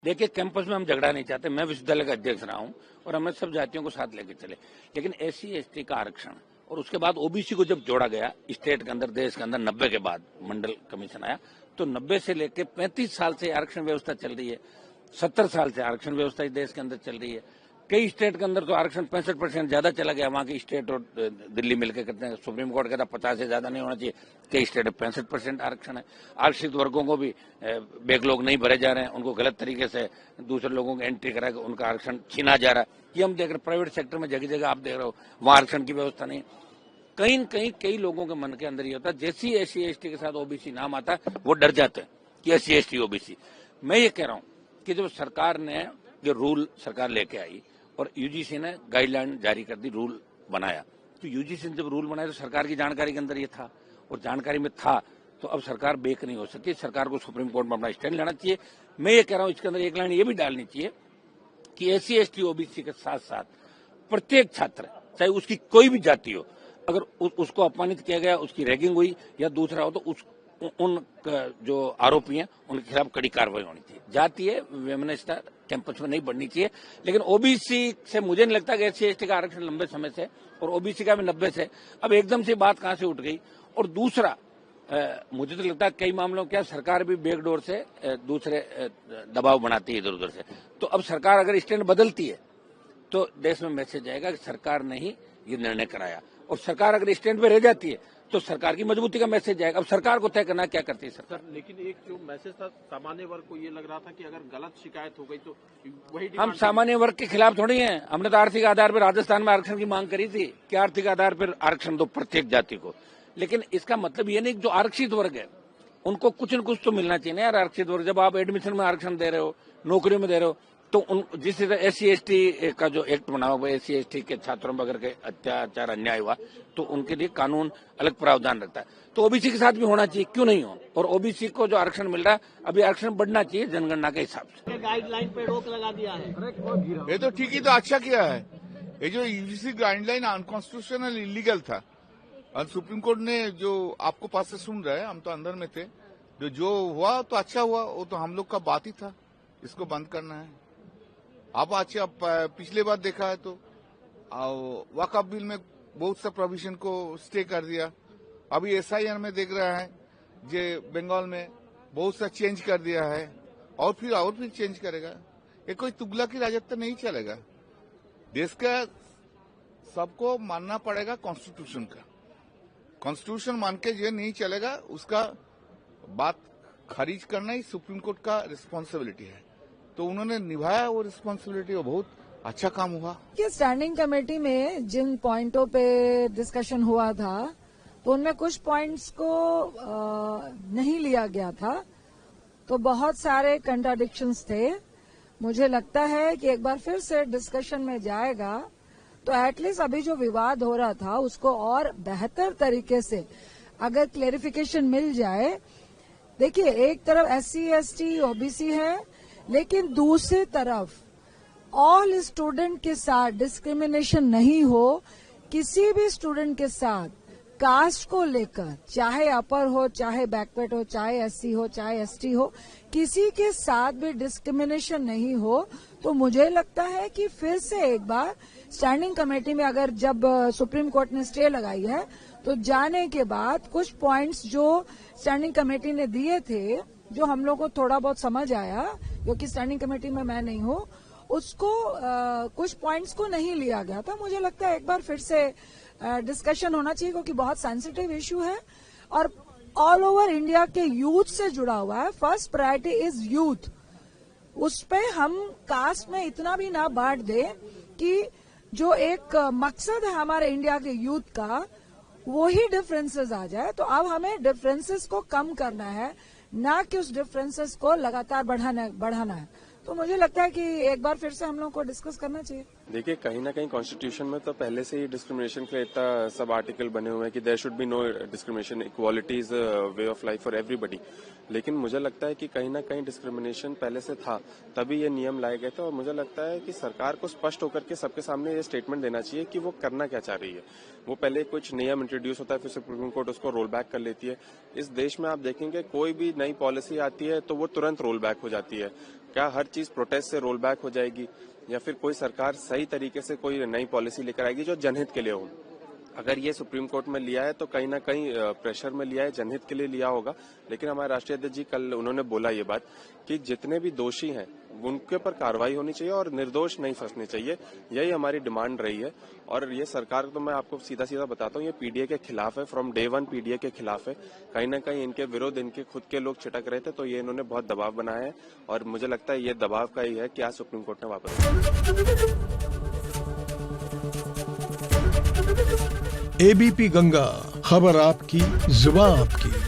देखिए, कैंपस में हम झगड़ा नहीं चाहते। मैं विश्वविद्यालय का अध्यक्ष रहा हूं और हमें सब जातियों को साथ लेके चले, लेकिन SC ST का आरक्षण और उसके बाद OBC को जब जोड़ा गया स्टेट के अंदर, देश के अंदर 90 के बाद मंडल कमीशन आया, तो 90 से लेकर 35 साल से आरक्षण व्यवस्था चल रही है। 70 साल से आरक्षण व्यवस्था इस देश के अंदर चल रही है। कई स्टेट के अंदर तो आरक्षण 65% ज्यादा चला गया। वहां की स्टेट और दिल्ली मिलकर कहते हैं, सुप्रीम कोर्ट कहता 50 से ज्यादा नहीं होना चाहिए। कई स्टेट में 65% आरक्षण है। आरक्षित वर्गों को भी बैकलॉग नहीं भरे जा रहे हैं, उनको गलत तरीके से दूसरे लोगों को एंट्री करा के उनका आरक्षण छीना जा रहा है। ये हम देख रहे हैं प्राइवेट सेक्टर में, जगह जगह आप देख रहे हो वहां आरक्षण की व्यवस्था नहीं। कहीं कहीं कई लोगों के मन के अंदर ये होता है, जैसे ही SC ST के साथ OBC नाम आता है वो डर जाते हैं कि SC ST OBC। मैं ये कह रहा हूँ कि जब सरकार ने जो रूल सरकार लेके आई और UGC ने गाइडलाइन जारी कर दी, रूल बनाया, तो UGC ने जब रूल बनाया तो सरकार की जानकारी के अंदर ये था, और जानकारी में था तो अब सरकार बेक नहीं हो सकती। सरकार को सुप्रीम कोर्ट में अपना स्टैंड लेना चाहिए। मैं ये कह रहा हूँ इसके अंदर एक लाइन ये भी डालनी चाहिए कि SC ST OBC के साथ साथ प्रत्येक छात्र, चाहे उसकी कोई भी जाति हो, अगर उसको अपमानित किया गया, उसकी रैगिंग हुई या दूसरा हो, तो उन जो आरोपी हैं उनके खिलाफ कड़ी कार्रवाई होनी चाहिए। जातीय वैमनस्यता कैंपस में नहीं बढ़नी चाहिए। लेकिन OBC से मुझे नहीं लगता कि SC ST का आरक्षण लंबे समय से और OBC का भी 90 से, अब एकदम से बात कहां से उठ गई। और दूसरा, मुझे तो लगता है कई मामलों क्या सरकार भी बैकडोर से दूसरे दबाव बनाती है इधर उधर से। तो अब सरकार अगर स्टैंड बदलती है तो देश में मैसेज आएगा कि सरकार ने ही ये निर्णय कराया, और सरकार अगर स्टैंड पे रह जाती है तो सरकार की मजबूती का मैसेज जाएगा। अब सरकार को तय करना क्या करती है सरकार। लेकिन एक जो मैसेज था सामान्य वर्ग को, ये लग रहा था कि अगर गलत शिकायत हो गई तो वही हम सामान्य वर्ग के खिलाफ थोड़ी हैं। हमने तो आर्थिक आधार पर राजस्थान में आरक्षण की मांग करी थी कि आर्थिक आधार पर आरक्षण दो प्रत्येक जाति को। लेकिन इसका मतलब ये नहीं कि जो आरक्षित वर्ग है उनको कुछ न कुछ तो मिलना चाहिए ना यार। आरक्षित वर्ग, जब आप एडमिशन में आरक्षण दे रहे हो, नौकरियों में दे रहे हो, तो उन जिस तरह SC ST का जो एक्ट बना हुआ है, SC ST के छात्रों पर अगर के अत्याचार अन्याय हुआ तो उनके लिए कानून अलग प्रावधान रखता है। तो OBC के साथ भी होना चाहिए, क्यों नहीं हो। और OBC को जो आरक्षण मिल रहा है, अभी आरक्षण बढ़ना चाहिए जनगणना के हिसाब से। गाइडलाइन पे रोक लगा दिया है। ये तो ठीक ही, तो अच्छा किया है। ये जो UGC गाइडलाइन अनकॉन्स्टिट्यूशनल, इलीगल था, और सुप्रीम कोर्ट ने जो आपको पास से सुन रहे हैं, हम तो अंदर में थे, जो हुआ तो अच्छा हुआ, वो तो हम लोग का बात ही था, इसको बंद करना है। अब अच्छा, पिछले बार देखा है तो वक्फ बिल में बहुत सा प्रोविजन को स्टे कर दिया। अभी SIR में देख रहा है जे बंगाल में बहुत सा चेंज कर दिया है, और फिर चेंज करेगा। ये कोई तुगलकी राजत्व नहीं चलेगा। देश का सबको मानना पड़ेगा कॉन्स्टिट्यूशन का। कॉन्स्टिट्यूशन मान के ये नहीं चलेगा, उसका बात खारिज करना ही सुप्रीम कोर्ट का रिस्पॉन्सिबिलिटी है। तो उन्होंने निभाया वो रिस्पॉन्सिबिलिटी, वो बहुत अच्छा काम हुआ। कि स्टैंडिंग कमेटी में जिन पॉइंटों पे डिस्कशन हुआ था तो उनमें कुछ पॉइंट्स को नहीं लिया गया था, तो बहुत सारे कंट्राडिक्शंस थे। मुझे लगता है कि एक बार फिर से डिस्कशन में जाएगा तो एटलीस्ट अभी जो विवाद हो रहा था उसको और बेहतर तरीके से अगर क्लेरिफिकेशन मिल जाए। देखिए, एक तरफ SC ST OBC है, लेकिन दूसरी तरफ ऑल स्टूडेंट के साथ डिस्क्रिमिनेशन नहीं हो। किसी भी स्टूडेंट के साथ कास्ट को लेकर, चाहे अपर हो, चाहे बैकवर्ड हो, चाहे SC हो, चाहे ST हो, किसी के साथ भी डिस्क्रिमिनेशन नहीं हो। तो मुझे लगता है कि फिर से एक बार स्टैंडिंग कमेटी में, अगर जब सुप्रीम कोर्ट ने स्टे लगाई है तो जाने के बाद कुछ पॉइंट्स जो स्टैंडिंग कमेटी ने दिए थे, जो हम लोग को थोड़ा बहुत समझ आया, क्योंकि स्टैंडिंग कमेटी में मैं नहीं हूँ, उसको कुछ पॉइंट्स को नहीं लिया गया था। मुझे लगता है एक बार फिर से डिस्कशन होना चाहिए, क्योंकि बहुत सेंसिटिव इश्यू है और ऑल ओवर इंडिया के यूथ से जुड़ा हुआ है। First priority is youth. उस पे हम कास्ट में इतना भी ना बांट दे कि जो एक मकसद है हमारे इंडिया के यूथ का, वो ही डिफरेंसेस आ जाए। तो अब हमें डिफरेंसेस को कम करना है, ना कि उस डिफरेंसेस को लगातार बढ़ाना है। तो मुझे लगता है कि एक बार फिर से हम लोग को डिस्कस करना चाहिए। देखिए, कहीं ना कहीं कॉन्स्टिट्यूशन में तो पहले से ही डिस्क्रिमिनेशन के लिए इतना सब आर्टिकल बने हुए हैं कि there should be no discrimination, equality is way of life for everybody. लेकिन मुझे लगता है कि कहीं ना कहीं डिस्क्रिमिनेशन पहले से था, तभी ये नियम लाए गए थे। और मुझे लगता है कि सरकार को स्पष्ट होकर के सबके सामने ये स्टेटमेंट देना चाहिए कि वो करना क्या चाह रही है। वो पहले कुछ नियम इंट्रोड्यूस होता है, फिर सुप्रीम कोर्ट उसको रोल बैक कर लेती है। इस देश में आप देखेंगे कोई भी नई पॉलिसी आती है तो वो तुरंत रोल बैक हो जाती है। क्या हर चीज प्रोटेस्ट से रोल बैक हो जाएगी या फिर कोई सरकार सही तरीके से कोई नई पॉलिसी लेकर आएगी जो जनहित के लिए हो? अगर ये सुप्रीम कोर्ट में लिया है तो कहीं ना कहीं प्रेशर में लिया है, जनहित के लिए लिया होगा। लेकिन हमारे राष्ट्रीय अध्यक्ष जी कल उन्होंने बोला ये बात कि जितने भी दोषी हैं उनके ऊपर कार्रवाई होनी चाहिए और निर्दोष नहीं फंसने चाहिए। यही हमारी डिमांड रही है और ये सरकार तो मैं आपको सीधा सीधा बताता हूँ, ये पीडीए के खिलाफ है, फ्रॉम डे वन पीडीए के खिलाफ है। कहीं ना कहीं इनके विरुद्ध इनके खुद के लोग छिटक रहे थे तो ये इन्होंने बहुत दबाव बनाया है और मुझे लगता है ये दबाव का ही है कि आज सुप्रीम कोर्ट ने वापस। एबीपी गंगा, खबर आपकी, जुबान आपकी।